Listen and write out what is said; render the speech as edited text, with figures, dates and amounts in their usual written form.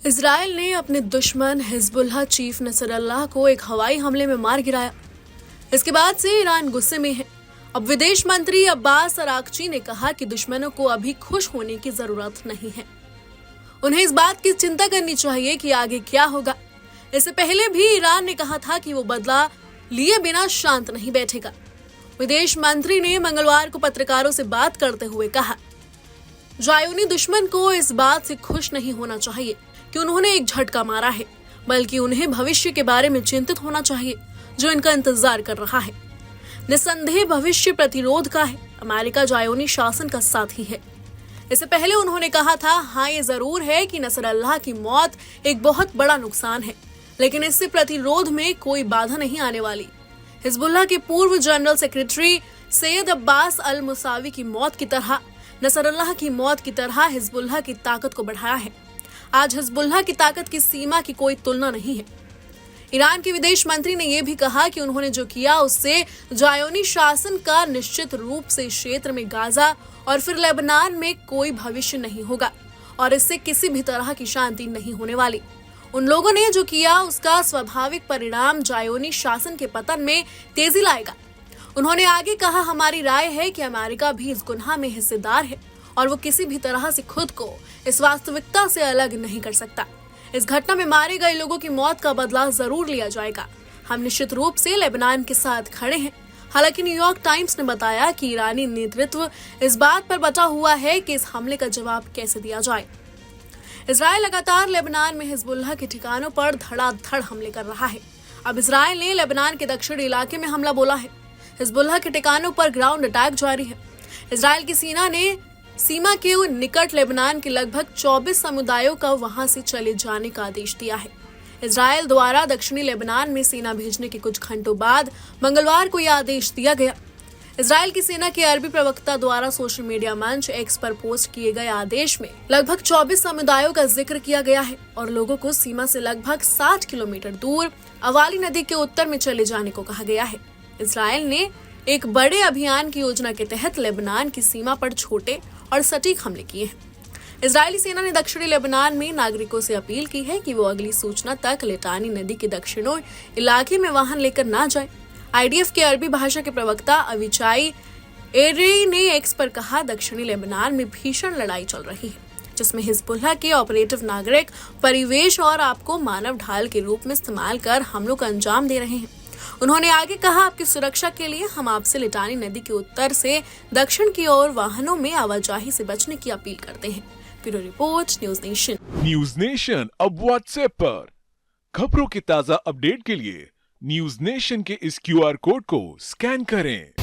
Israel ने अपने दुश्मन हिजबुल्लाह चीफ नसरल्लाह को एक हवाई हमले में मार गिराया। इसके बाद से ईरान गुस्से में है। अब विदेश मंत्री अब्बास अरागची ने कहा कि दुश्मनों को अभी खुश होने की जरूरत नहीं है, उन्हें इस बात की चिंता करनी चाहिए कि आगे क्या होगा। इससे पहले भी ईरान ने कहा था कि वो बदला लिए बिना शांत नहीं बैठेगा। विदेश मंत्री ने मंगलवार को पत्रकारों से बात करते हुए कहा, ज़ायोनी दुश्मन को इस बात से खुश नहीं होना चाहिए कि उन्होंने एक झटका मारा है, बल्कि उन्हें भविष्य के बारे में चिंतित होना चाहिए जो इनका इंतजार कर रहा है। निस्संदेह भविष्य प्रतिरोध का है। अमेरिका ज़ायोनी शासन का साथी है। इससे पहले उन्होंने कहा था, हाँ ये जरूर है कि नसरल्लाह की मौत एक बहुत बड़ा नुकसान है, लेकिन इससे प्रतिरोध में कोई बाधा नहीं आने वाली। हिजबुल्लाह के पूर्व जनरल सेक्रेटरी सैयद अब्बास अल मुसावी की मौत की तरह नसरल्लाह की मौत की तरह हिजबुल्लाह की ताकत को बढ़ाया है। आज हिजबुल्लाह की ताकत की सीमा की कोई तुलना नहीं है। ईरान के विदेश मंत्री ने यह भी कहा कि उन्होंने जो किया उससे ज़ायोनी शासन का निश्चित रूप से क्षेत्र में गाजा और फिर लेबनान में कोई भविष्य नहीं होगा और इससे किसी भी तरह की शांति नहीं होने वाली। उन लोगों ने जो किया उसका स्वाभाविक परिणाम ज़ायोनी शासन के पतन में तेजी लाएगा। उन्होंने आगे कहा, हमारी राय है कि अमेरिका भी इस गुनाह में हिस्सेदार है और वो किसी भी तरह से खुद को इस वास्तविकता से अलग नहीं कर सकता। इस घटना में मारे गए लोगों की मौत का बदला जरूर लिया जाएगा। हम निश्चित रूप से लेबनान के साथ खड़े हैं। हालांकि न्यूयॉर्क टाइम्स ने बताया कि ईरानी नेतृत्व इस बात पर बटा हुआ है कि इस हमले का जवाब कैसे दिया जाए। इजरायल लगातार लेबनान में हिजबुल्लाह के ठिकानों पर धड़ाधड़ हमले कर रहा है। अब इजरायल ने लेबनान के दक्षिणी इलाके में हमला बोला है। हिजबुल्लाह के ठिकानों पर ग्राउंड अटैक जारी है। इजरायल की सेना ने सीमा के निकट लेबनान के लगभग 24 समुदायों का वहां से चले जाने का आदेश दिया है। इजरायल द्वारा दक्षिणी लेबनान में सेना भेजने के कुछ घंटों बाद मंगलवार को यह आदेश दिया गया। इजरायल की सेना के अरबी प्रवक्ता द्वारा सोशल मीडिया मंच एक्स पर पोस्ट किए गए आदेश में लगभग 24 समुदायों का जिक्र किया गया है और लोगों को सीमा से लगभग 60 किलोमीटर दूर अवाली नदी के उत्तर में चले जाने को कहा गया है। इजरायल ने एक बड़े अभियान की योजना के तहत लेबनान की सीमा पर छोटे और सटीक हमले किए हैं। इजरायली सेना ने दक्षिणी लेबनान में नागरिकों से अपील की है कि वो अगली सूचना तक लिटानी नदी के दक्षिणी इलाके में वाहन लेकर ना जाए। आईडीएफ के अरबी भाषा के प्रवक्ता अविचाई एरेई ने एक्स पर कहा, दक्षिणी लेबनान में भीषण लड़ाई चल रही है जिसमें हिजबुल्लाह के ऑपरेटिव नागरिक परिवेश और आपको मानव ढाल के रूप में इस्तेमाल कर हमलों का अंजाम दे रहे हैं। उन्होंने आगे कहा, आपकी सुरक्षा के लिए हम आपसे लिटानी नदी के उत्तर से दक्षिण की ओर वाहनों में आवाजाही से बचने की अपील करते हैं। Bureau report, news nation. News nation अब व्हाट्सएप पर खबरों के ताजा अपडेट के लिए न्यूज नेशन के इस क्यूआर कोड को स्कैन करें।